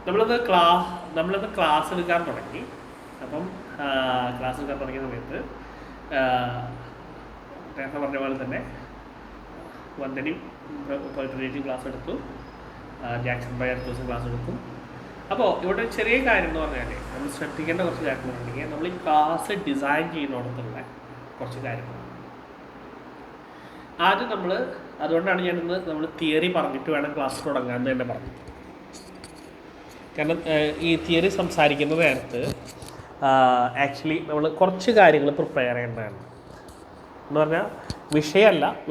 നമ്മളിത് ക്ലാസ് എടുക്കാൻ തുടങ്ങി. അപ്പം ക്ലാസ് എടുക്കാൻ തുടങ്ങിയ സമയത്ത് നേരത്തെ പറഞ്ഞ പോലെ തന്നെ വന്ദനയും പോയിട്ടൊരു ക്ലാസ് എടുത്തു, ജാക്സൺ ബൈ അടുത്ത ദിവസം ക്ലാസ് എടുക്കും. അപ്പോൾ ഇവിടെ ചെറിയ കാര്യം എന്ന് പറഞ്ഞാൽ നമ്മൾ ശ്രദ്ധിക്കേണ്ട കുറച്ച് കാര്യങ്ങളുണ്ടെങ്കിൽ നമ്മൾ ഈ ക്ലാസ് ഡിസൈൻ ചെയ്യുന്നിടത്തുള്ള കുറച്ച് കാര്യങ്ങൾ ആദ്യം അതുകൊണ്ടാണ് ഞാനിന്ന് നമ്മൾ തിയറി പറഞ്ഞിട്ട് വേണം ക്ലാസ് തുടങ്ങാമെന്ന് തന്നെ പറഞ്ഞു. കാരണം ഈ തിയറി സംസാരിക്കുന്ന നേരത്ത് ആക്ച്വലി നമ്മൾ കുറച്ച് കാര്യങ്ങൾ പ്രിപ്പയർ ചെയ്യേണ്ടതാണ്. എന്ന് പറഞ്ഞാൽ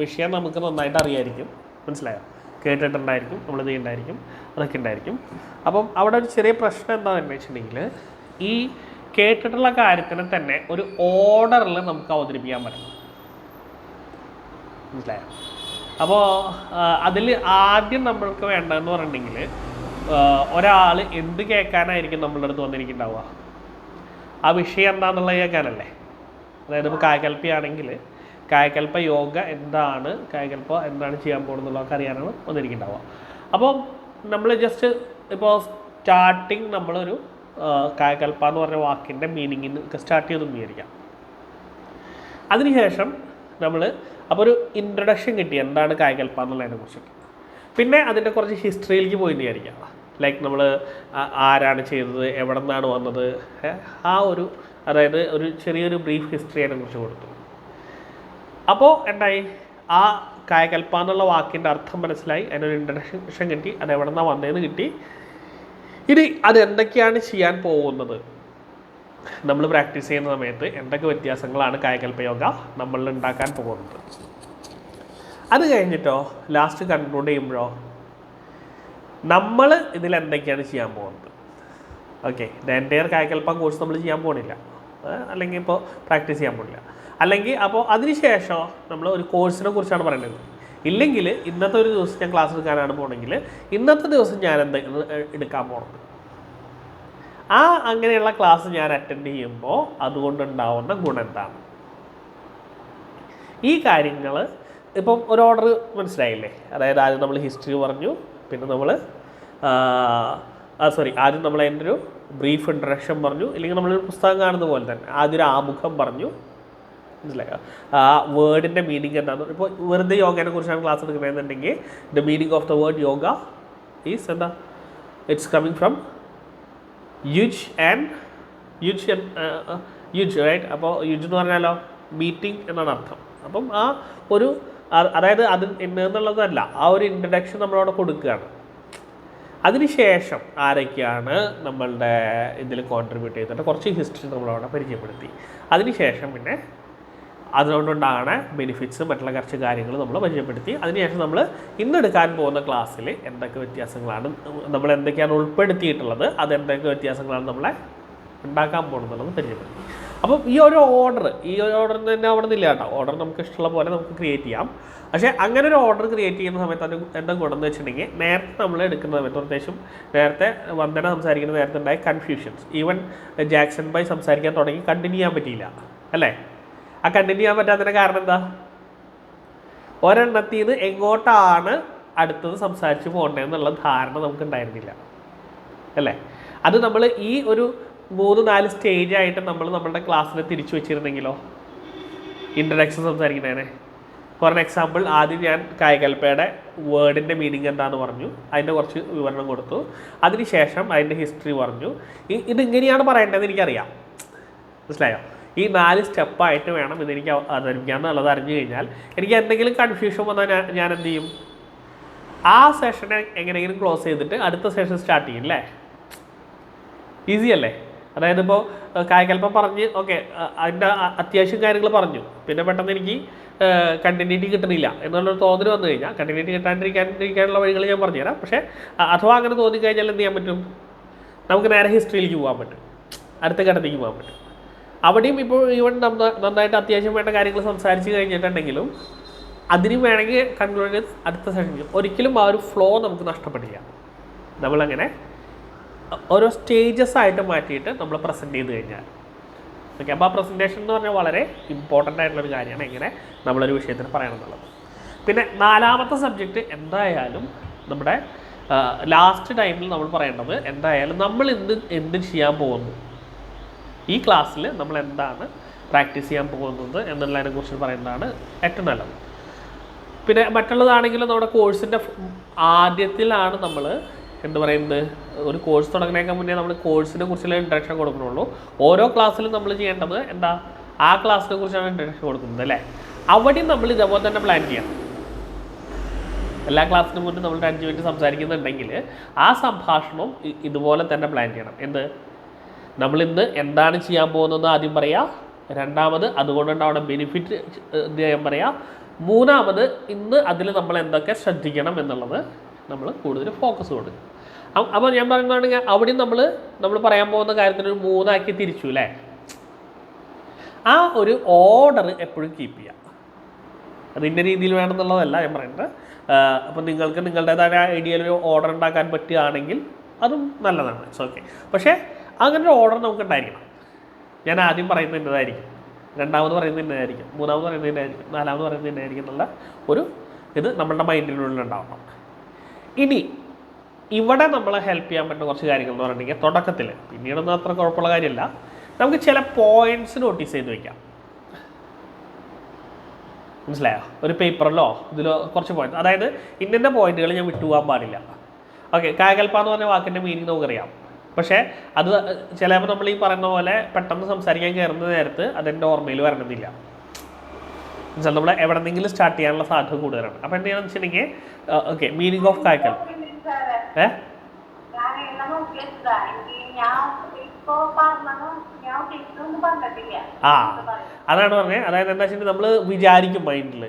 വിഷയം നമുക്ക് നന്നായിട്ട് അറിയായിരിക്കും, മനസ്സിലായോ? കേട്ടിട്ടുണ്ടായിരിക്കും, നമ്മളിത് ഉണ്ടായിരിക്കും, അതൊക്കെ ഉണ്ടായിരിക്കും. അപ്പം അവിടെ ഒരു ചെറിയ പ്രശ്നം എന്താണെന്ന് വെച്ചിട്ടുണ്ടെങ്കിൽ ഈ കേട്ടിട്ടുള്ള കാര്യത്തിനെ തന്നെ ഒരു ഓർഡറിൽ നമുക്ക് അവതരിപ്പിക്കാൻ പറ്റണം, മനസ്സിലായോ? അപ്പോൾ അതിൽ ആദ്യം നമ്മൾക്ക് വേണ്ടതെന്ന് പറഞ്ഞിട്ടുണ്ടെങ്കിൽ ഒരാൾ എന്ത് കേൾക്കാനായിരിക്കും നമ്മളുടെ അടുത്ത് വന്നിരിക്കുന്നുണ്ടാവുക? ആ വിഷയം എന്താണെന്നുള്ളത് കേൾക്കാനല്ലേ. അതായത് ഇപ്പോൾ കായകൽപ്പയാണെങ്കിൽ കായകൽപ്പ യോഗ എന്താണ്, കായകൽപ്പ എന്താണ് ചെയ്യാൻ പോകുന്നതൊക്കെ അറിയാനാണ് വന്നിരിക്കുന്നുണ്ടാവുക. അപ്പോൾ നമ്മൾ ജസ്റ്റ് ഇപ്പോൾ സ്റ്റാർട്ടിങ് നമ്മളൊരു കായകൽപ്പ എന്ന് പറഞ്ഞ വാക്കിൻ്റെ മീനിങ്ങിന് സ്റ്റാർട്ട് ചെയ്തെന്ന് വിചാരിക്കാം. അതിനുശേഷം നമ്മൾ അപ്പോൾ ഒരു ഇൻട്രൊഡക്ഷൻ കിട്ടി എന്താണ് കായകൽപ്പ എന്നുള്ളതിനെ കുറിച്ചിട്ട്. പിന്നെ അതിൻ്റെ കുറച്ച് ഹിസ്റ്ററിയിലേക്ക് പോയി വിചാരിക്കാം. ലൈക്ക് നമ്മൾ ആരാണ് ചെയ്തത്, എവിടെ നിന്നാണ് വന്നത്, അതായത് ഒരു ചെറിയൊരു ബ്രീഫ് ഹിസ്റ്ററി അതിനെ കുറിച്ച് കൊടുത്തു. അപ്പോൾ എന്തായി, ആ കായകൽപ്പ എന്നുള്ള വാക്കിൻ്റെ അർത്ഥം മനസ്സിലായി, അതിനൊരു ഇൻട്രഡക്ഷൻ കിട്ടി, അത് എവിടെ നിന്നാണ് വന്നതെന്ന് കിട്ടി. ഇനി അതെന്തൊക്കെയാണ് ചെയ്യാൻ പോകുന്നത്, നമ്മൾ പ്രാക്ടീസ് ചെയ്യുന്ന സമയത്ത് എന്തൊക്കെ വ്യത്യാസങ്ങളാണ് കായകൽപ്പ യോഗ നമ്മളിൽ ഉണ്ടാക്കാൻ പോകുന്നത്. അത് കഴിഞ്ഞിട്ടോ ലാസ്റ്റ് കൺക്ലൂഡ് ചെയ്യുമ്പോഴോ നമ്മൾ ഇതിൽ എന്തൊക്കെയാണ് ചെയ്യാൻ പോകുന്നത്. Okay, the entire Kayakalp course നമ്മൾ ചെയ്യാൻ പോകുന്നില്ല, അല്ലെങ്കിൽ ഇപ്പോൾ പ്രാക്ടീസ് ചെയ്യാൻ പോകുന്നില്ല. അല്ലെങ്കിൽ അപ്പോൾ അതിനുശേഷം നമ്മൾ ഒരു കോഴ്സിനെ കുറിച്ചാണ് പറയുന്നത്. ഇല്ലെങ്കിൽ ഇന്നത്തെ ഒരു ദിവസം ഞാൻ ക്ലാസ് എടുക്കാനാണ് പോകണമെങ്കിൽ ഇന്നത്തെ ദിവസം ഞാൻ എടുക്കാൻ പോകുന്നത്, അങ്ങനെയുള്ള ക്ലാസ് ഞാൻ അറ്റൻഡ് ചെയ്യുമ്പോൾ അതുകൊണ്ടുണ്ടാവുന്ന ഗുണം എന്താണ്, ഈ കാര്യങ്ങൾ ഇപ്പം ഒരു ഓർഡർ മനസ്സിലായില്ലേ? അതായത് ആദ്യം നമ്മൾ ഹിസ്റ്ററി പറഞ്ഞു, പിന്നെ നമ്മൾ ആദ്യം നമ്മൾ അതിൻ്റെ ഒരു ബ്രീഫ് ഇൻട്രഡക്ഷൻ പറഞ്ഞു, ഇല്ലെങ്കിൽ നമ്മളൊരു പുസ്തകം കാണുന്ന പോലെ തന്നെ ആദ്യം ഒരു ആമുഖം പറഞ്ഞു, മനസ്സിലായോ? ആ വേർഡിൻ്റെ മീനിങ് എന്താണെന്ന്. ഇപ്പോൾ വെറുതെ യോഗേനെ കുറിച്ചാണ് ക്ലാസ് എടുക്കുന്നതെന്നുണ്ടെങ്കിൽ the meaning of the word yoga is എന്താ? ഇറ്റ്സ് കമ്മിങ് ഫ്രം യുജ് റൈറ്റ്. അപ്പോൾ യുജ് എന്ന് പറഞ്ഞാലോ മീറ്റിംഗ് എന്നാണ് അർത്ഥം. അപ്പം അതായത് അത് എന്നുള്ളതല്ല, ആ ഒരു ഇൻട്രഡക്ഷൻ നമ്മളവിടെ കൊടുക്കുകയാണ്. അതിനുശേഷം ആരൊക്കെയാണ് നമ്മളുടെ ഇതിൽ കോൺട്രിബ്യൂട്ട് ചെയ്തിട്ട് കുറച്ച് ഹിസ്റ്ററി നമ്മളവിടെ പരിചയപ്പെടുത്തി. അതിനുശേഷം പിന്നെ അതുകൊണ്ടുണ്ടാകുന്ന ബെനിഫിറ്റ്സ് മറ്റുള്ള കുറച്ച് കാര്യങ്ങൾ നമ്മൾ പരിചയപ്പെടുത്തി. അതിനുശേഷം നമ്മൾ ഇന്നെടുക്കാൻ പോകുന്ന ക്ലാസ്സിൽ എന്തൊക്കെ വ്യത്യാസങ്ങളാണ്, നമ്മൾ എന്തൊക്കെയാണ് ഉൾപ്പെടുത്തിയിട്ടുള്ളത്, അതെന്തൊക്കെ വ്യത്യാസങ്ങളാണ് നമ്മളെ ഉണ്ടാക്കാൻ പോകുന്നത് പരിചയപ്പെടുത്തി. അപ്പം ഈ ഒരു ഓർഡർ തന്നെ അവിടെ നിന്നില്ല കേട്ടോ. ഓർഡർ നമുക്ക് ഇഷ്ടമുള്ള പോലെ നമുക്ക് ക്രിയേറ്റ് ചെയ്യാം. പക്ഷേ അങ്ങനെ ഒരു ഓർഡർ ക്രിയേറ്റ് ചെയ്യുന്ന സമയത്ത് അത് എന്താ ഗുണം എന്ന് വെച്ചിട്ടുണ്ടെങ്കിൽ നേരത്തെ നമ്മൾ എടുക്കുന്ന സമയത്ത് പ്രത്യേകിച്ചും നേരത്തെ വന്ദന സംസാരിക്കുന്ന നേരത്തെ ഉണ്ടായ കൺഫ്യൂഷൻസ്, ഈവൻ ജാക്സൺ ബൈ സംസാരിക്കാൻ തുടങ്ങി കണ്ടിന്യൂ ചെയ്യാൻ പറ്റിയില്ല അല്ലേ? ആ കണ്ടിന്യൂ ചെയ്യാൻ പറ്റാത്തതിൻ്റെ കാരണം എന്താ? ഒരെണ്ണത്തിൽ നിന്ന് എങ്ങോട്ടാണ് അടുത്തത് സംസാരിച്ച് പോകേണ്ടതെന്നുള്ള ധാരണ നമുക്ക് ഉണ്ടായിരുന്നില്ല അല്ലേ? അത് നമ്മൾ ഈ ഒരു 3-4 സ്റ്റേജായിട്ട് നമ്മൾ നമ്മളുടെ ക്ലാസ്സിൽ തിരിച്ചു വെച്ചിരുന്നെങ്കിലോ, ഇൻട്രഡക്ഷൻ സംസാരിക്കുന്നതിനെ. ഫോർ എക്സാമ്പിൾ ആദ്യം ഞാൻ കായകൽപ്പയുടെ വേർഡിൻ്റെ മീനിങ് എന്താണെന്ന് പറഞ്ഞു, അതിൻ്റെ കുറച്ച് വിവരണം കൊടുത്തു. അതിനുശേഷം അതിൻ്റെ ഹിസ്റ്ററി പറഞ്ഞു. ഇതിങ്ങനെയാണ് പറയേണ്ടതെന്ന് എനിക്കറിയാം, മനസ്സിലായോ? ഈ 4 സ്റ്റെപ്പായിട്ട് വേണം ഇതെനിക്ക് അവതരിപ്പിക്കാൻ എന്നുള്ളത് അറിഞ്ഞു കഴിഞ്ഞാൽ എനിക്ക് എന്തെങ്കിലും കൺഫ്യൂഷൻ വന്നാൽ ഞാൻ എന്ത് ചെയ്യും? ആ സെഷനെ എങ്ങനെയെങ്കിലും ക്ലോസ് ചെയ്തിട്ട് അടുത്ത സെഷൻ സ്റ്റാർട്ട് ചെയ്യും അല്ലേ? ഈസി അല്ലേ? അതായത് ഇപ്പോൾ കായകൽപ്പം പറഞ്ഞ് ഓക്കെ അതിൻ്റെ അത്യാവശ്യം കാര്യങ്ങൾ പറഞ്ഞു, പിന്നെ പെട്ടെന്ന് എനിക്ക് കണ്ടിന്യൂറ്റി കിട്ടുന്നില്ല എന്നുള്ളൊരു തോന്നൽ വന്നു കഴിഞ്ഞാൽ കണ്ടിന്യൂറ്റി കിട്ടാണ്ടിരിക്കാനുള്ള വഴികൾ ഞാൻ പറഞ്ഞുതരാം. പക്ഷേ അഥവാ അങ്ങനെ തോന്നിക്കഴിഞ്ഞാൽ എന്ത് ചെയ്യാൻ പറ്റും? നമുക്ക് നേരെ ഹിസ്റ്ററിയിലേക്ക് പോകാൻ പറ്റും, അടുത്ത ഘട്ടത്തേക്ക് പോകാൻ പറ്റും. അവിടെയും ഇപ്പോൾ ഈവൻ നന്നായിട്ട് അത്യാവശ്യം വേണ്ട കാര്യങ്ങൾ സംസാരിച്ച് കഴിഞ്ഞിട്ടുണ്ടെങ്കിലും അതിന് വേണമെങ്കിൽ കൺക്ലൂഡ് അടുത്ത സെഷനിൽ ഒരിക്കലും ആ ഒരു ഫ്ലോ നമുക്ക് നഷ്ടപ്പെടില്ല. നമ്മളങ്ങനെ ഓരോ സ്റ്റേജസ് ആയിട്ട് മാറ്റിയിട്ട് നമ്മൾ പ്രസൻറ്റ് ചെയ്ത് കഴിഞ്ഞാൽ ഓക്കെ. അപ്പോൾ ആ പ്രസൻറ്റേഷൻ എന്ന് പറഞ്ഞാൽ വളരെ ഇമ്പോർട്ടൻ്റ് ആയിട്ടുള്ളൊരു കാര്യമാണ്, എങ്ങനെ നമ്മളൊരു വിഷയത്തിന് പറയണം എന്നുള്ളത്. പിന്നെ 4ാമത്തെ സബ്ജക്റ്റ് എന്തായാലും നമ്മുടെ ലാസ്റ്റ് ടൈമിൽ നമ്മൾ പറയേണ്ടത് എന്തായാലും നമ്മൾ എന്ത് ചെയ്യാൻ പോകുന്നു, ഈ ക്ലാസ്സിൽ നമ്മൾ എന്താണ് പ്രാക്ടീസ് ചെയ്യാൻ പോകുന്നത് എന്നുള്ളതിനെ കുറിച്ച് പറയുന്നതാണ് ഏറ്റവും നല്ലത്. പിന്നെ മറ്റുള്ളതാണെങ്കിലും നമ്മുടെ കോഴ്സിൻ്റെ ആദ്യത്തിലാണ് നമ്മൾ എന്ത് പറയുന്നത്, ഒരു കോഴ്സ് തുടങ്ങുന്നതിനേക്കാൾ മുന്നേ നമ്മൾ കോഴ്സിനെ കുറിച്ചുള്ള ഇൻട്രഡക്ഷൻ കൊടുക്കണുള്ളൂ. ഓരോ ക്ലാസ്സിലും നമ്മൾ ചെയ്യേണ്ടത് എന്താ, ആ ക്ലാസ്സിനെ കുറിച്ചാണ് ഇൻട്രഡക്ഷൻ കൊടുക്കുന്നത് അല്ലേ. അവിടെയും നമ്മൾ ഇതേപോലെ തന്നെ പ്ലാൻ ചെയ്യണം. എല്ലാ ക്ലാസ്സിനും മുന്നേ നമ്മൾ 5 മിനിറ്റ് സംസാരിക്കുന്നുണ്ടെങ്കിൽ ആ സംഭാഷണം ഇതുപോലെ തന്നെ പ്ലാൻ ചെയ്യണം. എന്ത്, നമ്മളിന്ന് എന്താണ് ചെയ്യാൻ പോകുന്നത് ആദ്യം പറയാം, രണ്ടാമത് അതുകൊണ്ടുണ്ടാവുന്ന ബെനിഫിറ്റ് ചെയ്യാൻ പറയാം, മൂന്നാമത് ഇന്ന് അതിൽ നമ്മൾ എന്തൊക്കെ ശ്രദ്ധിക്കണം എന്നുള്ളത് നമ്മൾ കൂടുതൽ ഫോക്കസ് കൊടുക്കും. അപ്പോൾ ഞാൻ പറയുകയാണെങ്കിൽ അവിടെയും നമ്മൾ പറയാൻ പോകുന്ന കാര്യത്തിന് ഒരു 3 ആക്കി തിരിച്ചു അല്ലേ. ആ ഒരു ഓർഡർ എപ്പോഴും കീപ്പ് ചെയ്യുക. അത് ഇന്ന രീതിയിൽ വേണമെന്നുള്ളതല്ല ഞാൻ പറയുന്നത്. അപ്പോൾ നിങ്ങൾക്ക് നിങ്ങളുടേതായ ഐഡിയയിൽ ഒരു ഓർഡർ ഉണ്ടാക്കാൻ പറ്റുകയാണെങ്കിൽ അതും നല്ലതാണ്, ഇറ്റ്സ് ഓക്കെ. പക്ഷേ അങ്ങനെ ഒരു ഓർഡർ നമുക്ക് ഉണ്ടായിരിക്കണം. ഞാൻ ആദ്യം പറയുന്നത് ഇന്നതായിരിക്കും, രണ്ടാമത് പറയുന്നത് ഇന്നതായിരിക്കും, മൂന്നാമത് പറയുന്നത് ഇന്നതായിരിക്കും, നാലാമത് പറയുന്നത് ഇന്നതായിരിക്കും എന്നുള്ള ഒരു ഇത് നമ്മളുടെ മൈൻഡിനുള്ളിൽ ഉണ്ടാവണം. ഇനി ഇവിടെ നമ്മളെ ഹെൽപ്പ് ചെയ്യാൻ പറ്റുന്ന കുറച്ച് കാര്യങ്ങൾ എന്ന് പറഞ്ഞിട്ടുണ്ടെങ്കിൽ തുടക്കത്തിൽ, പിന്നീടൊന്നും അത്ര കുഴപ്പമുള്ള കാര്യമല്ല, നമുക്ക് ചില പോയിന്റ്സ് നോട്ടീസ് ചെയ്ത് വയ്ക്കാം. മനസ്സിലായോ? ഒരു പേപ്പറിലോ ഇതിലോ കുറച്ച് പോയിന്റ്, അതായത് ഇന്ന പോയിന്റുകൾ ഞാൻ വിട്ടുപോകാൻ പാടില്ല. ഓക്കെ, കായകൽപ്പ എന്ന് പറഞ്ഞ വാക്കിൻ്റെ മീനിങ് നമുക്കറിയാം. പക്ഷേ അത് ചിലപ്പോൾ നമ്മൾ ഈ പറയുന്ന പോലെ പെട്ടെന്ന് സംസാരിക്കാൻ കയറുന്ന നേരത്ത് അതെൻ്റെ ഓർമ്മയിൽ വരണമെന്നില്ല. എന്നുവെച്ചാൽ നമ്മൾ എവിടെന്നെങ്കിലും സ്റ്റാർട്ട് ചെയ്യാനുള്ള സാധ്യത കൂടുതലാണ്. അപ്പോൾ എന്താണെന്ന് വെച്ചിട്ടുണ്ടെങ്കിൽ ഓക്കെ, മീനിങ് ഓഫ് കായകൽപ്പ അതാണ് പറഞ്ഞത്. അതായത് എന്താ വെച്ചിട്ടുണ്ടെങ്കിൽ നമ്മൾ വിചാരിക്കും മൈൻഡിൽ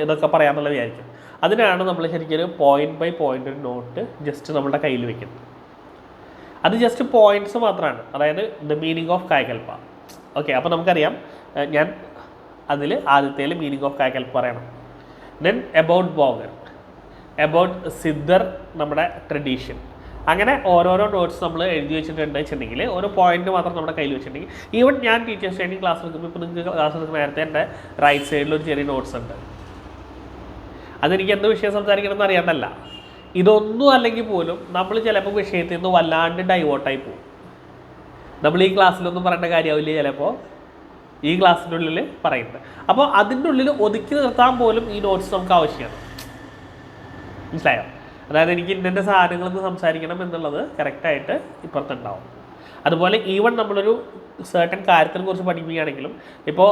ഇതൊക്കെ പറയാമെന്നുള്ള വിചാരിക്കും. അതിനാണ് നമ്മൾ ശരിക്കും ഒരു പോയിന്റ് ബൈ പോയിന്റ് ഒരു നോട്ട് ജസ്റ്റ് നമ്മുടെ കയ്യിൽ വെക്കുന്നത്. അത് ജസ്റ്റ് പോയിന്റ്സ് മാത്രമാണ്, അതായത് the meaning of Kayakalp. Okay, അപ്പോൾ നമുക്കറിയാം, ഞാൻ അതിൽ ആദ്യത്തേൽ മീനിങ് ഓഫ് കായകൽപ്പ പറയണം. Then about Bogar, about Siddhar, നമ്മുടെ ട്രഡീഷൻ. അങ്ങനെ ഓരോരോ നോട്ട്സ് നമ്മൾ എഴുതി വെച്ചിട്ടുണ്ട് വെച്ചിട്ടുണ്ടെങ്കിൽ ഓരോ പോയിന്റ് മാത്രം നമ്മുടെ കയ്യിൽ വെച്ചിട്ടുണ്ടെങ്കിൽ, ഈവൻ ഞാൻ ടീച്ചേഴ്സ് ട്രെയിനിങ് ക്ലാസ് എടുക്കുമ്പോൾ ഇപ്പോൾ നിങ്ങൾക്ക് ക്ലാസ് എടുക്കുന്ന നേരത്തെ എൻ്റെ റൈറ്റ് സൈഡിൽ ഒരു ചെറിയ നോട്ട്സ് ഉണ്ട്. അതെനിക്ക് എന്ത് വിഷയം സംസാരിക്കണമെന്ന് അറിയാണ്ടല്ല, ഇതൊന്നും അല്ലെങ്കിൽ പോലും നമ്മൾ ചിലപ്പോൾ വിഷയത്തിൽ നിന്ന് വല്ലാണ്ട് ഡൈവേർട്ടായി പോകും. നമ്മൾ ഈ ക്ലാസ്സിലൊന്നും പറയേണ്ട കാര്യമാവില്ല ചിലപ്പോൾ ഈ ക്ലാസ്സിൻ്റെ ഉള്ളിൽ പറയുന്നത്. അപ്പോൾ അതിൻ്റെ ഉള്ളിൽ ഒതുക്കി നിർത്താൻ പോലും ഈ നോട്ട്സ് നമുക്ക് ആവശ്യമാണ്. മനസ്സിലായോ? അതായത് എനിക്ക് ഇന്നത്തെ സാധനങ്ങളൊന്ന് സംസാരിക്കണം എന്നുള്ളത് കറക്റ്റായിട്ട് ഇപ്പുറത്തുണ്ടാവും. അതുപോലെ ഈവൻ നമ്മളൊരു സർട്ടൻ കാര്യത്തിനെ കുറിച്ച് പഠിപ്പിക്കുകയാണെങ്കിലും, ഇപ്പോൾ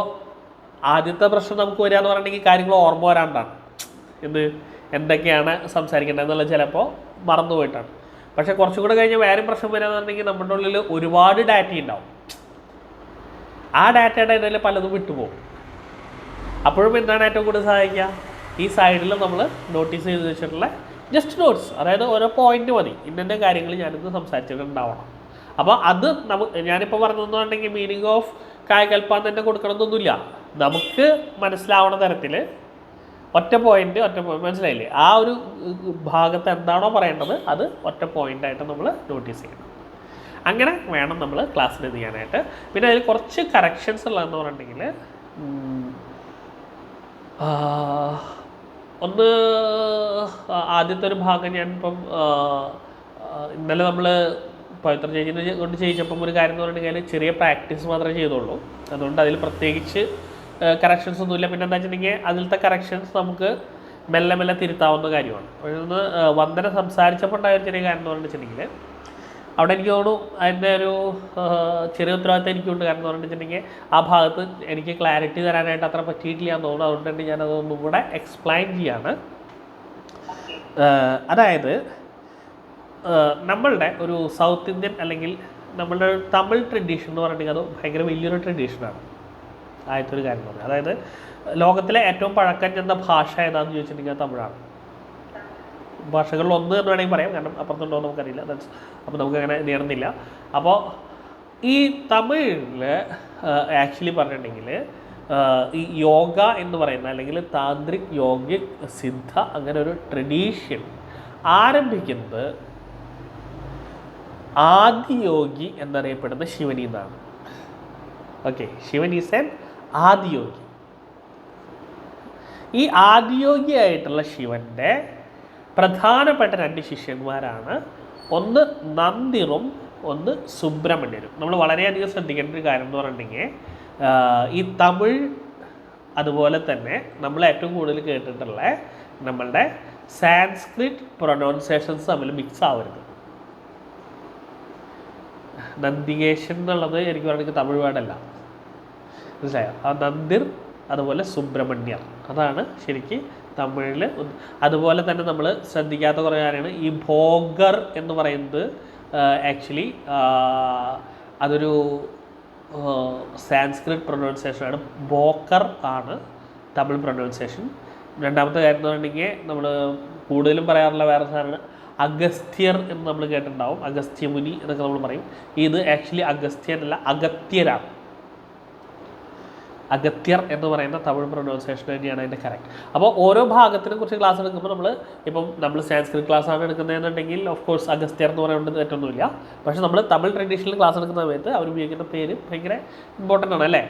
ആദ്യത്തെ പ്രശ്നം നമുക്ക് വരിക എന്ന് പറഞ്ഞിട്ടുണ്ടെങ്കിൽ കാര്യങ്ങൾ ഓർമ്മ വരാണ്ടാണ്. എന്തൊക്കെയാണ് സംസാരിക്കേണ്ടത് എന്നുള്ളത് ചിലപ്പോൾ മറന്നുപോയിട്ടാണ്. പക്ഷേ കുറച്ചും കൂടെ കഴിഞ്ഞ് വേറെ പ്രശ്നം വരിക എന്ന് പറഞ്ഞിട്ടുണ്ടെങ്കിൽ നമ്മുടെ ഉള്ളിൽ ഒരുപാട് ഡാറ്റ ഉണ്ടാവും. ആ ഡാറ്റയുടെ ഇടയിൽ പലതും വിട്ടുപോകും. അപ്പോഴും എന്താണ് ഏറ്റവും കൂടുതൽ സഹായിക്കുക, ഈ സൈഡിൽ നമ്മൾ നോട്ടീസ് ചെയ്ത് വെച്ചിട്ടുള്ള ജസ്റ്റ് നോട്ട്സ്, അതായത് ഓരോ പോയിന്റ് മതി, ഇന്ന കാര്യങ്ങൾ ഞാനിന്ന് സംസാരിച്ചിട്ടുണ്ടാവണം. അപ്പോൾ അത് ഞാനിപ്പോൾ പറഞ്ഞതെന്നുണ്ടെങ്കിൽ മീനിങ് ഓഫ് കായകൽപ്പ തന്നെ കൊടുക്കണമെന്നൊന്നുമില്ല. നമുക്ക് മനസ്സിലാവണ തരത്തിൽ ഒറ്റ പോയിന്റ് മനസ്സിലായില്ലേ, ആ ഒരു ഭാഗത്ത് എന്താണോ പറയേണ്ടത് അത് ഒറ്റ പോയിൻ്റായിട്ട് നമ്മൾ നോട്ടീസ് ചെയ്യണം. അങ്ങനെ വേണം നമ്മൾ ക്ലാസ്സിൽ ഇത് ചെയ്യാനായിട്ട്. പിന്നെ അതിൽ കുറച്ച് കറക്ഷൻസ് ഉള്ളതെന്ന് പറഞ്ഞിട്ടുണ്ടെങ്കിൽ, ഒന്ന് ആദ്യത്തെ ഒരു ഭാഗം ഞാനിപ്പം ഇന്നലെ നമ്മൾ പവിത്ര ചേച്ചിനെ കൊണ്ട് ചെയ്യിച്ചപ്പം ഒരു കാര്യം എന്ന് പറഞ്ഞിട്ടുണ്ടെങ്കിൽ ചെറിയ പ്രാക്ടീസ് മാത്രമേ ചെയ്തുള്ളൂ. അതുകൊണ്ട് അതിൽ പ്രത്യേകിച്ച് കറക്ഷൻസ് ഒന്നുമില്ല. പിന്നെ എന്താ വെച്ചിട്ടുണ്ടെങ്കിൽ അതിലത്തെ കറക്ഷൻസ് നമുക്ക് മെല്ലെ മെല്ലെ തിരുത്താവുന്ന കാര്യമാണ്. ഒന്ന് വന്ദന സംസാരിച്ചപ്പോൾ ഉണ്ടായ ഒരു ചെറിയ കാര്യം എന്ന് പറഞ്ഞിട്ടുണ്ടെങ്കിൽ, അവിടെ എനിക്ക് തോന്നുന്നു അതിൻ്റെ ഒരു ചെറിയ ഉത്തരവാദിത്തം എനിക്കുണ്ട്. കാരണം എന്ന് പറഞ്ഞിട്ടുണ്ടെങ്കിൽ ആ ഭാഗത്ത് എനിക്ക് ക്ലാരിറ്റി തരാനായിട്ട് അത്ര പറ്റിയിട്ടില്ല എന്ന് തോന്നുന്നു. അതുകൊണ്ട് തന്നെ ഞാനതൊന്നും കൂടെ എക്സ്പ്ലെയിൻ ചെയ്യാണ്. അതായത് നമ്മളുടെ ഒരു സൗത്ത് ഇന്ത്യൻ അല്ലെങ്കിൽ നമ്മളുടെ തമിഴ് ട്രഡീഷൻ എന്ന് പറഞ്ഞിട്ടുണ്ടെങ്കിൽ അത് ഭയങ്കര വലിയൊരു ട്രഡീഷനാണ്. ആദ്യത്തെ ഒരു കാര്യം എന്ന് പറഞ്ഞാൽ, അതായത് ലോകത്തിലെ ഏറ്റവും പഴക്കം ചെന്ന ഭാഷ ഏതാണെന്ന് ചോദിച്ചിട്ടുണ്ടെങ്കിൽ അത് തമിഴാണ്. ഭാഷകളിൽ ഒന്ന് എന്ന് വേണമെങ്കിൽ പറയാം, കാരണം അപ്പുറത്തുണ്ടോ എന്ന് നമുക്കറിയില്ല. അപ്പോൾ നമുക്കങ്ങനെ നേടുന്നില്ല. അപ്പോൾ ഈ തമിഴിൽ ആക്ച്വലി പറഞ്ഞിട്ടുണ്ടെങ്കിൽ ഈ യോഗ എന്ന് പറയുന്ന അല്ലെങ്കിൽ താന്ത്രിക് യോഗിക് സിദ്ധ അങ്ങനെ ഒരു ട്രഡീഷൻ ആരംഭിക്കുന്നത് ആദിയോഗി എന്നറിയപ്പെടുന്ന ശിവനിൽ നിന്നാണ്. Okay, Shivan is N Adiyogi. ഈ ആദിയോഗിയായിട്ടുള്ള ശിവൻ്റെ പ്രധാനപ്പെട്ട 2 ശിഷ്യന്മാരാണ്. ഒന്ന് നന്ദിറും ഒന്ന് സുബ്രഹ്മണ്യനും. നമ്മൾ വളരെയധികം ശ്രദ്ധിക്കേണ്ട ഒരു കാര്യം എന്ന് പറഞ്ഞിട്ടുണ്ടെങ്കിൽ ഈ തമിഴ് അതുപോലെ തന്നെ നമ്മൾ ഏറ്റവും കൂടുതൽ കേട്ടിട്ടുള്ള നമ്മളുടെ സാൻസ്ക്രിറ്റ് പ്രൊനൗൺസിയേഷൻസ് തമ്മിൽ മിക്സ് ആവരുത്. നന്ദികേശൻ എന്നുള്ളത് എനിക്ക് പറയുന്നത് തമിഴ് വേർഡല്ല, മനസ്സിലായോ? ആ നന്ദിർ അതുപോലെ സുബ്രഹ്മണ്യർ അതാണ് ശരിക്കും തമിഴിൽ. അതുപോലെ തന്നെ നമ്മൾ ശ്രദ്ധിക്കാത്ത കുറേ കാര്യമാണ്. ഈ ഭോഗർ എന്ന് പറയുന്നത് ആക്ച്വലി അതൊരു സാൻസ്ക്രിറ്റ് പ്രൊനൗൺസിയേഷനാണ്. ബോക്കർ ആണ് തമിഴ് പ്രൊനൗൺസിയേഷൻ. രണ്ടാമത്തെ കാര്യം എന്ന് പറഞ്ഞിട്ടുണ്ടെങ്കിൽ നമ്മൾ കൂടുതലും പറയാറുള്ള വേറെ സാധനമാണ് അഗസ്ത്യർ എന്ന് നമ്മൾ കേട്ടിട്ടുണ്ടാവും. അഗസ്ത്യമുനി എന്നൊക്കെ നമ്മൾ പറയും. ഇത് ആക്ച്വലി അഗസ്ത്യനല്ല, അഗത്യരാണ്. അഗത്യർ എന്ന് പറയുന്ന തമിഴ് പ്രൊനൗൺസിയേഷൻ തന്നെയാണ് അതിൻ്റെ കറക്റ്റ്. അപ്പോൾ ഓരോ ഭാഗത്തിനെ കുറിച്ച് ക്ലാസ് എടുക്കുമ്പോൾ നമ്മൾ സാൻസ്ക്രിറ്റ് ക്ലാസ്സാണ് എടുക്കുന്നതെന്നുണ്ടെങ്കിൽ ഓഫ് കോഴ്സ് അഗസ്ത്യർ എന്ന് പറയുന്നത് തെറ്റൊന്നുമില്ല. പക്ഷേ നമ്മൾ തമിഴ് ട്രഡീഷണൽ ക്ലാസ് എടുക്കുന്ന സമയത്ത് അവർ ഉപയോഗിക്കുന്ന പേര് ഭയങ്കര ഇമ്പോർട്ടൻ്റ് ആണ് അല്ലേ?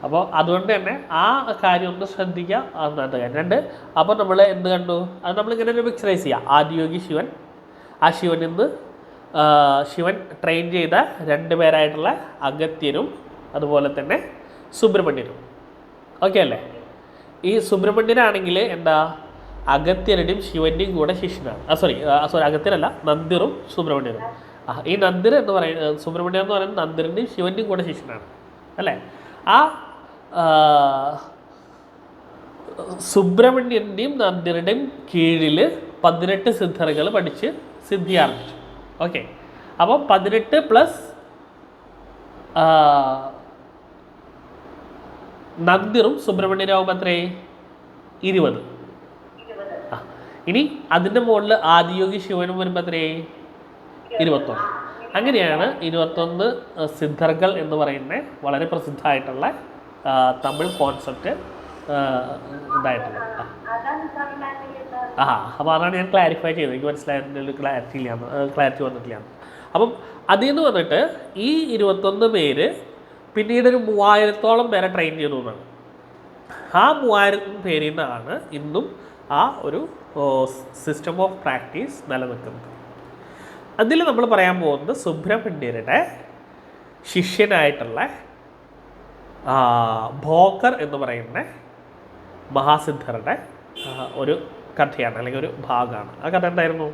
അപ്പോൾ അതുകൊണ്ട് തന്നെ ആ കാര്യം ഒന്ന് ശ്രദ്ധിക്കുക. അന്നത്തെ കാര്യം 2. അപ്പോൾ നമ്മൾ എന്ത് കണ്ടു? അത് നമ്മളിങ്ങനെ ഒരു പിക്ചറൈസ് ചെയ്യുക. ആദിയോഗി ശിവൻ, ആ ശിവനിൽ നിന്ന് ശിവൻ ട്രെയിൻ ചെയ്ത 2 പേരായിട്ടുള്ള അഗത്യനും അതുപോലെ തന്നെ സുബ്രഹ്മണ്യനും. ഓക്കെ അല്ലേ? ഈ സുബ്രഹ്മണ്യനാണെങ്കിൽ എന്താ അഗത്യരുടെയും ശിവൻ്റെയും കൂടെ ശിഷ്യനാണ്. സോറി അഗത്യരല്ല, നന്ദിറും സുബ്രഹ്മണ്യനും. ഈ നന്ദിർ എന്ന് പറയുന്നത് സുബ്രഹ്മണ്യൻ എന്ന് പറയുന്നത് നന്ദിറിൻ്റെയും ശിവൻ്റെയും കൂടെ ശിഷ്യനാണ് അല്ലേ? ആ സുബ്രഹ്മണ്യൻ്റെയും നന്ദിറുടെയും കീഴിൽ 18 സിദ്ധറുകൾ പഠിച്ച് സിദ്ധി ആർജിച്ചു. ഓക്കെ, അപ്പോൾ 18 പ്ലസ് നന്ദിറും സുബ്രഹ്മണ്യനും ആകുമ്പോൾ എത്രയായി? 20. ഇനി അതിൻ്റെ മുകളിൽ ആദിയോഗി ശിവനും വരുമ്പോൾ എത്രയായി? 21. അങ്ങനെയാണ് 21 സിദ്ധർകൾ എന്ന് പറയുന്ന വളരെ പ്രസിദ്ധമായിട്ടുള്ള തമിഴ് കോൺസെപ്റ്റ് ഇതായിട്ടുള്ളത്. അപ്പോൾ അതാണ് ഞാൻ ക്ലാരിഫൈ ചെയ്തത്. എനിക്ക് മനസ്സിലായതിൻ്റെ ക്ലാരിറ്റി വന്നിട്ടില്ല. അപ്പം അതിൽ നിന്ന് വന്നിട്ട് ഈ 21 പേര് പിന്നീടൊരു 3000-ഓളം പേരെ ട്രെയിൻ ചെയ്തു എന്നാണ്. ആ 3000 പേരിൽ നിന്നാണ് ഇന്നും ആ ഒരു സിസ്റ്റം ഓഫ് പ്രാക്ടീസ് നിലനിൽക്കുന്നത്. അതിൽ നമ്മൾ പറയാൻ പോകുന്നത് സുബ്രഹ്മണ്യരുടെ ശിഷ്യനായിട്ടുള്ള ഭോക്കർ എന്ന് പറയുന്ന മഹാസിദ്ധരുടെ ഒരു കഥയാണ്, അല്ലെങ്കിൽ ഒരു ഭാഗമാണ്. ആ കഥ എന്തായിരുന്നു?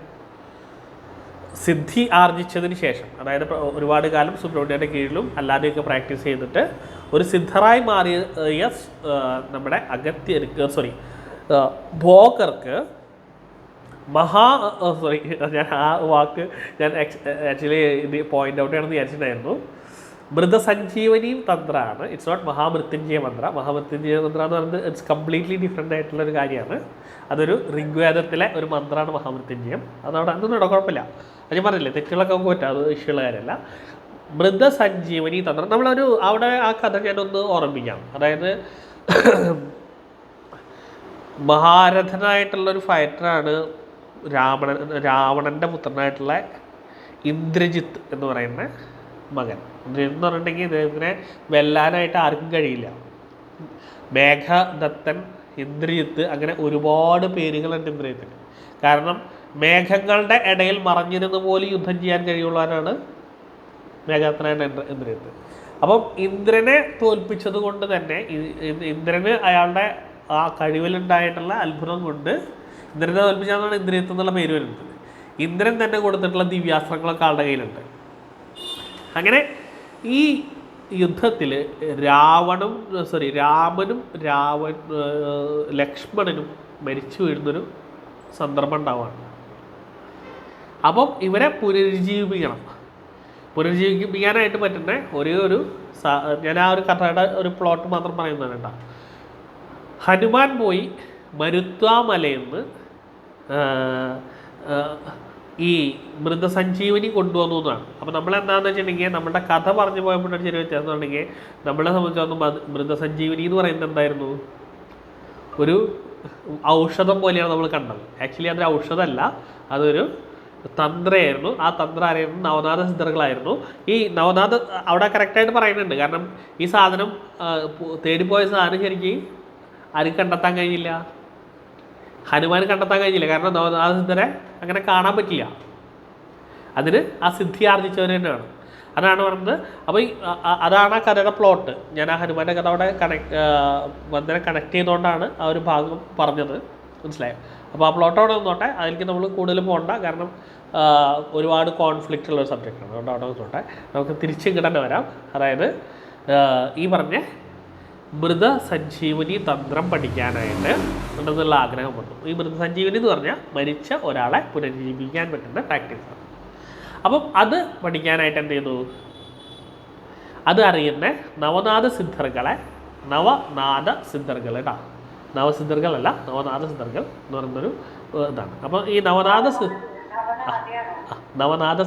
സിദ്ധി ആർജിച്ചതിന് ശേഷം, അതായത് ഒരുപാട് കാലം സുബ്രഹ്മണ്യരുടെ കീഴിലും അല്ലാതെയൊക്കെ പ്രാക്ടീസ് ചെയ്തിട്ട് ഒരു സിദ്ധറായി മാറിയ നമ്മുടെ ഭോക്കർക്ക് ഞാൻ ആ വാക്ക് ആക്ച്വലി ഇത് പോയിന്റ് ഔട്ട് ചെയ്യണമെന്ന് വിചാരിച്ചിട്ടുണ്ടായിരുന്നു. മൃതസഞ്ജീവനി തന്ത്രമാണ്. ഇറ്റ്സ് നോട്ട് മഹാമൃത്യുഞ്ജയ മന്ത്ര. മഹാമൃത്യുഞ്ജയ മന്ത്ര എന്ന് പറയുന്നത് ഇറ്റ്സ് കംപ്ലീറ്റ്ലി ഡിഫറെൻ്റ് ആയിട്ടുള്ളൊരു കാര്യമാണ്. അതൊരു ഋഗ്വേദത്തിലെ ഒരു മന്ത്രമാണ് മഹാമൃത്യുഞ്ജയം. അതവിടെ അതൊന്നും കുഴപ്പമില്ല. അത് ഞാൻ പറഞ്ഞില്ലേ, തെറ്റുകളൊക്കെ നമുക്ക് പറ്റും, അത് ഇഷ്യുള്ള കാര്യമല്ല. മൃതസഞ്ജീവനി തന്ത്രം നമ്മളൊരു അവിടെ ആ കഥ ഞാനൊന്ന് ഓർമ്മിക്കാം. അതായത് മഹാരഥനായിട്ടുള്ളൊരു ഫൈറ്ററാണ് രാവണൻ്റെ പുത്രനായിട്ടുള്ള ഇന്ദ്രജിത്ത് എന്ന് പറയുന്ന മകൻ. ഇന്ദ്രജിത്ത് എന്ന് പറഞ്ഞിട്ടുണ്ടെങ്കിൽ ഇദ്ദേഹത്തിനെ വെല്ലാനായിട്ട് ആർക്കും കഴിയില്ല. മേഘദത്തൻ, ഇന്ദ്രജിത്ത്, അങ്ങനെ ഒരുപാട് പേരുകളുണ്ട് ഇന്ദ്രജിത്തിന്. കാരണം മേഘങ്ങളുടെ ഇടയിൽ മറഞ്ഞിരുന്ന് പോലും യുദ്ധം ചെയ്യാൻ കഴിയുള്ളവനാണ് മേഘദത്തനായ ഇന്ദ്രജിത്ത്. അപ്പം ഇന്ദ്രനെ തോൽപ്പിച്ചത് കൊണ്ട് തന്നെ ഇന്ദ്രന് അയാളുടെ ആ കഴിവിലുണ്ടായിട്ടുള്ള അത്ഭുതം കൊണ്ട് ഇന്ദ്രനെ തോൽപ്പിച്ചാണ് ഇന്ദ്രജിത്ത് എന്നുള്ള പേര് വരുന്നത്. ഇന്ദ്രൻ തന്നെ കൊടുത്തിട്ടുള്ള ദിവ്യാസ്ത്രങ്ങളൊക്കെ ആളുടെ കയ്യിലുണ്ട്. അങ്ങനെ ഈ യുദ്ധത്തിൽ രാമനും ലക്ഷ്മണനും മരിച്ചു വീഴുന്നൊരു സന്ദർഭം ഉണ്ടാവുകയാണ്. അപ്പം ഇവരെ പുനരുജ്ജീവിപ്പിക്കാനായിട്ട് പറ്റുന്ന ഒരു ഞാൻ ആ ഒരു കഥയുടെ ഒരു പ്ലോട്ട് മാത്രം പറയുന്നതാണ് കേട്ടോ. ഹനുമാൻ പോയി മരുത്വാമലയിൽ നിന്ന് ഈ മൃതസഞ്ജീവനി കൊണ്ടുവന്നു എന്നാണ്. അപ്പോൾ നമ്മളെന്താണെന്ന് വെച്ചിട്ടുണ്ടെങ്കിൽ നമ്മുടെ കഥ പറഞ്ഞു പോയപ്പോഴൊരു ചെറിയ വ്യത്യാസം ഉണ്ടെങ്കിൽ നമ്മളെ സംബന്ധിച്ചിടത്തോളം മൃതസഞ്ജീവനി എന്ന് പറയുന്നത് എന്തായിരുന്നു? ഒരു ഔഷധം പോലെയാണ് നമ്മൾ കണ്ടത്. ആക്ച്വലി അതൊരു ഔഷധമല്ല, അതൊരു തന്ത്രയായിരുന്നു. ആ തന്ത്രം ആരായിരുന്നു? നവനാഥ സിദ്ധറുകളായിരുന്നു. ഈ നവനാഥ അവിടെ കറക്റ്റായിട്ട് പറയുന്നുണ്ട്. കാരണം ഈ സാധനം തേടിപ്പോയ സാധനം ശരിക്കും ആരും കണ്ടെത്താൻ കഴിഞ്ഞില്ല. ഹനുമാൻ കണ്ടെത്താൻ കഴിഞ്ഞില്ല, കാരണം നവനാഥ സിദ്ധരെ അങ്ങനെ കാണാൻ പറ്റില്ല. അതിന് ആ സിദ്ധി ആർജിച്ചവർ തന്നെയാണ്. അതാണ് പറഞ്ഞത്. അപ്പോൾ അതാണ് ആ കഥയുടെ പ്ലോട്ട്. ഞാൻ ആ ഹനുമാൻ്റെ കഥ അവിടെ കണക്ട് ചെയ്തുകൊണ്ടാണ് ആ ഒരു ഭാഗം പറഞ്ഞത്, മനസ്സിലായോ? അപ്പോൾ ആ പ്ലോട്ട് അവിടെ നിന്നോട്ടെ, അതിലേക്ക് നമ്മൾ കൂടുതൽ പോകണ്ട, കാരണം ഒരുപാട് കോൺഫ്ലിക്റ്റ് ഉള്ള ഒരു സബ്ജക്റ്റാണ്. അതുകൊണ്ട് അവിടെ നിന്നോട്ടെ. നമുക്ക് തിരിച്ചിങ്ങോട്ട് തന്നെ വരാം. അതായത് ഈ പറഞ്ഞ മൃതസഞ്ജീവനി തന്ത്രം പഠിക്കാനായിട്ട് ഉണ്ടെന്നുള്ള ആഗ്രഹം വന്നു. ഈ മൃതസഞ്ജീവനി എന്ന് പറഞ്ഞാൽ മരിച്ച ഒരാളെ പുനരുജ്ജീവിക്കാൻ പറ്റുന്ന പ്രാക്ടീസാണ്. അപ്പം അത് പഠിക്കാനായിട്ട് എന്ത് ചെയ്തു? അത് അറിയുന്ന നവനാഥ സിദ്ധർകളെ, നവനാഥ സിദ്ധർകൾ കേട്ടോ, നവസിദ്ധർകളല്ല, നവനാഥ സിദ്ധർകൾ എന്ന് പറയുന്നൊരു ഇതാണ്. അപ്പം ഈ നവനാഥ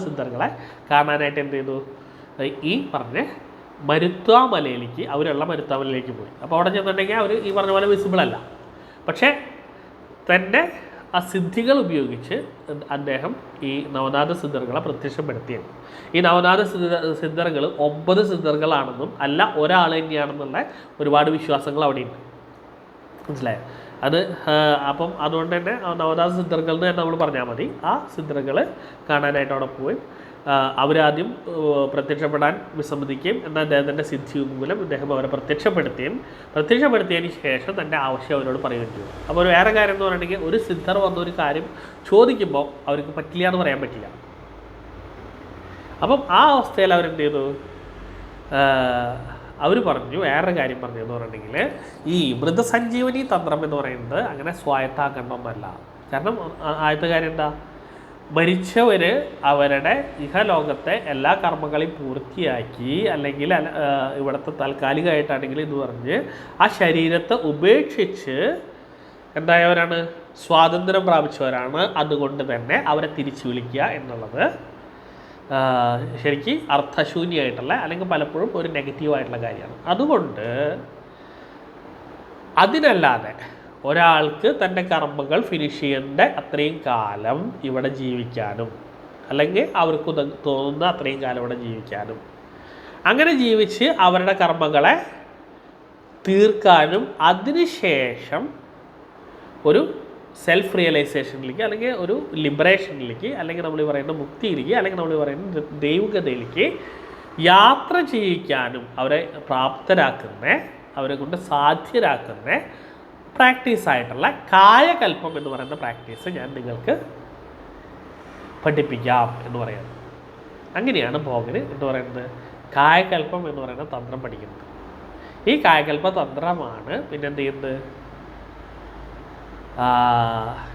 സിദ്ധർകളെ കാണാനായിട്ട് എന്ത് ചെയ്തു? ഈ പറഞ്ഞ മരുത്വാമലയിലേക്ക്, അവരുള്ള മരുത്വാമലയിലേക്ക് പോയി. അപ്പോൾ അവിടെ ചെന്നിട്ടുണ്ടെങ്കിൽ അവർ ഈ പറഞ്ഞ പോലെ വിസിബിൾ അല്ല, പക്ഷേ തൻ്റെ ആ സിദ്ധികൾ ഉപയോഗിച്ച് അദ്ദേഹം ഈ നവനാഥ സിദ്ധർകളെ പ്രത്യക്ഷപ്പെടുത്തിയത്. ഈ നവനാഥ സിദ്ധർകൾ 9 സിദ്ധർകളാണെന്നും അല്ല ഒരാൾ തന്നെയാണെന്നുള്ള ഒരുപാട് വിശ്വാസങ്ങൾ അവിടെയുണ്ട്, മനസ്സിലായോ? അത് അപ്പം അതുകൊണ്ട് തന്നെ നവനാഥ സിദ്ധർകൾ എന്ന് തന്നെ നമ്മൾ പറഞ്ഞാൽ മതി. ആ സിദ്ധർകൾ കാണാനായിട്ട് അവിടെ പോയി അവരാദ്യം പ്രത്യക്ഷപ്പെടാൻ വിസമ്മതിക്കുകയും, എന്നാൽ അദ്ദേഹത്തിൻ്റെ സിദ്ധി മൂലം ഇദ്ദേഹം അവരെ പ്രത്യക്ഷപ്പെടുത്തിയതിന് ശേഷം തൻ്റെ ആവശ്യം അവരോട് പറയുകയും ചെയ്തു. അപ്പോൾ ഒരു വേറെ കാര്യം എന്ന് പറയുകയാണെങ്കിൽ, ഒരു സിദ്ധർ വന്നൊരു കാര്യം ചോദിക്കുമ്പോൾ അവർക്ക് പറ്റില്ല എന്ന് പറയാൻ പറ്റില്ല. അപ്പം ആ അവസ്ഥയിൽ അവരെന്ത് ചെയ്തു? അവർ പറഞ്ഞു, വേറൊരു കാര്യം പറഞ്ഞു എന്ന് പറഞ്ഞിട്ടുണ്ടെങ്കിൽ, ഈ മൃതസഞ്ജീവനി തന്ത്രം എന്ന് പറയുന്നത് അങ്ങനെ സ്വായത്താക്കേണ്ടതൊന്നല്ല. കാരണം ആദ്യത്തെ കാര്യം എന്താ? മരിച്ചവർ അവരുടെ ഇഹലോകത്തെ എല്ലാ കർമ്മങ്ങളെയും പൂർത്തിയാക്കി, അല്ലെങ്കിൽ ഇവിടുത്തെ താൽക്കാലികമായിട്ടാണെങ്കിൽ എന്ന് പറഞ്ഞ് ആ ശരീരത്തെ ഉപേക്ഷിച്ച് എന്തായവരാണ്? സ്വാതന്ത്ര്യം പ്രാപിച്ചവരാണ്. അതുകൊണ്ട് തന്നെ അവരെ തിരിച്ചു വിളിക്കുക എന്നുള്ളത് ശരിക്കും അർത്ഥശൂന്യമായിട്ടുള്ള, അല്ലെങ്കിൽ പലപ്പോഴും ഒരു നെഗറ്റീവായിട്ടുള്ള കാര്യമാണ്. അതുകൊണ്ട് അതിനല്ലാതെ ഒരാൾക്ക് തൻ്റെ കർമ്മങ്ങൾ ഫിനിഷ് ചെയ്യേണ്ട അത്രയും കാലം ഇവിടെ ജീവിക്കാനും, അല്ലെങ്കിൽ അവർക്ക് തോന്നുന്ന അത്രയും കാലം ഇവിടെ ജീവിക്കാനും, അങ്ങനെ ജീവിച്ച് അവരുടെ കർമ്മങ്ങളെ തീർക്കാനും, അതിനുശേഷം ഒരു സെൽഫ് റിയലൈസേഷനിലേക്ക്, അല്ലെങ്കിൽ ഒരു ലിബറേഷനിലേക്ക്, അല്ലെങ്കിൽ നമ്മൾ പറയുന്ന മുക്തിയിലേക്ക്, അല്ലെങ്കിൽ നമ്മൾ പറയുന്ന ദൈവികതയിലേക്ക് യാത്ര ചെയ്യിക്കാനും അവരെ പ്രാപ്തരാക്കുന്ന, അവരെ കൊണ്ട് സാധ്യരാക്കുന്ന പ്രാക്ടീസായിട്ടുള്ള കായകൽപ്പം എന്ന് പറയുന്ന പ്രാക്ടീസ് ഞാൻ നിങ്ങൾക്ക് പഠിപ്പിക്കാം എന്ന് പറയുന്നത്. അങ്ങനെയാണ് ഭോഗന് എന്ന് പറയുന്നത് കായകൽപ്പം എന്ന് പറയുന്ന തന്ത്രം പഠിക്കുന്നത്. ഈ കായകൽപ്പ തന്ത്രമാണ് പിന്നെന്ത് ചെയ്യുന്നത്?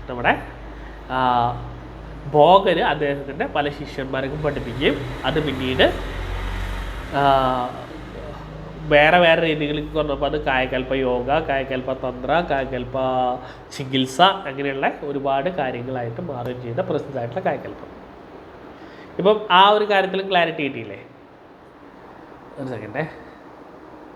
നമ്മുടെ ഭോഗന് അദ്ദേഹത്തിൻ്റെ പല ശിഷ്യന്മാർക്കും പഠിപ്പിക്കുകയും അത് പിന്നീട് വേറെ രീതികളിലേക്ക് കൊണ്ടുവന്നപ്പോൾ അത് കായകൽപ്പ യോഗ, കായകൽപ്പ തന്ത്ര, കായകൽപ്പ ചികിത്സ, അങ്ങനെയുള്ള ഒരുപാട് കാര്യങ്ങളായിട്ട് മാറുകയും ചെയ്ത പ്രസിദ്ധമായിട്ടുള്ള കായകൽപ്പം. ഇപ്പം ആ ഒരു കാര്യത്തിലും ക്ലാരിറ്റി കിട്ടിയില്ലേ? ഒരു സെക്കൻഡേ.